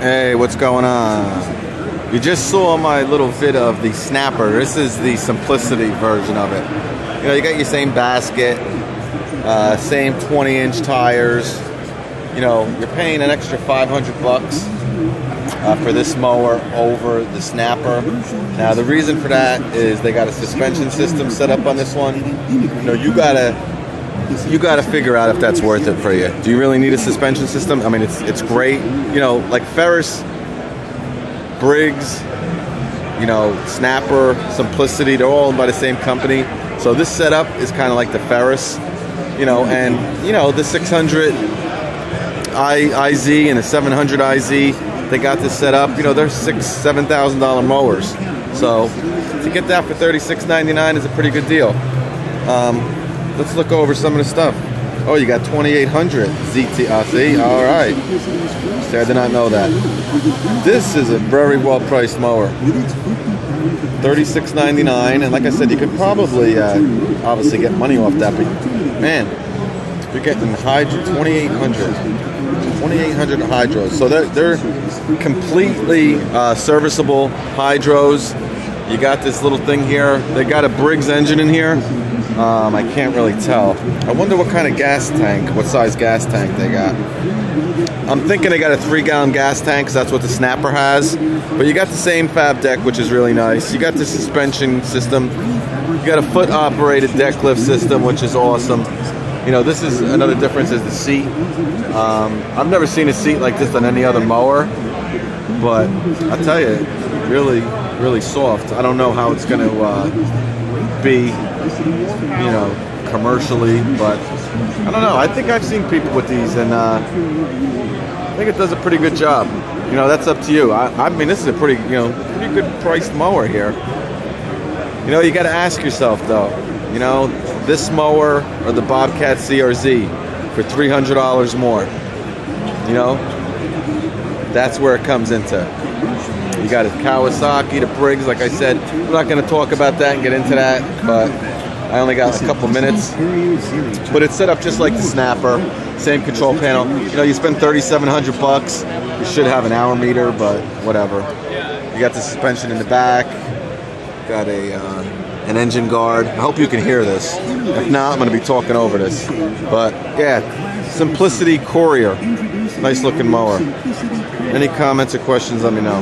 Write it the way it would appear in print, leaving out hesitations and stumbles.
Hey, what's going on? You just saw my little vid of the snapper. This is the simplicity version of it. You know, you got your same basket, same 20-inch tires. You know, you're paying an extra $500 for this mower over the snapper. Now, the reason for that is they got a suspension system set up on this one. You know, you gotta figure out if that's worth it for you. Do you really need a suspension system? I mean, it's great. You know, like Ferris, Briggs, you know, Snapper, Simplicity, they're all owned by the same company. So this setup is kind of like the Ferris, you know, and, you know, the 600 IZ and the 700 IZ, they got this set up. You know, they're $7,000 mowers. So to get that for $36.99 is a pretty good deal. Let's look over some of the stuff. Oh, you got 2800 ZTRC. All right. See, I did not know that. This is a very well-priced mower. $36.99, and like I said, you could probably obviously get money off that, but man, you're getting Hydro 2800 hydros. So they're completely serviceable hydros. You got this little thing here. They got a Briggs engine in here. I can't really tell. I wonder what kind of gas tank, what size gas tank they got. I'm thinking they got a 3-gallon gas tank, because that's what the Snapper has. But you got the same fab deck, which is really nice. You got the suspension system. You got a foot-operated deck lift system, which is awesome. You know, this is another difference is the seat. I've never seen a seat like this on any other mower, but I tell you, really, really soft. I don't know how it's going to be, you know, commercially, but I don't know. I think I've seen people with these, and I think it does a pretty good job. You know, that's up to you. I mean, this is a pretty good priced mower here. You know, you got to ask yourself though. You know, this mower or the Bobcat CRZ for $300 more. You know, that's where it comes into. You got a Kawasaki, the Briggs, like I said. I'm not going to talk about that and get into that, but I only got a couple minutes. But it's set up just like the Snapper, same control panel. You know, you spend $3,700. You should have an hour meter, but whatever. You got the suspension in the back. Got an engine guard. I hope you can hear this. If not, I'm going to be talking over this. But yeah, Simplicity Courier. Nice looking mower. Any comments or questions, let me know.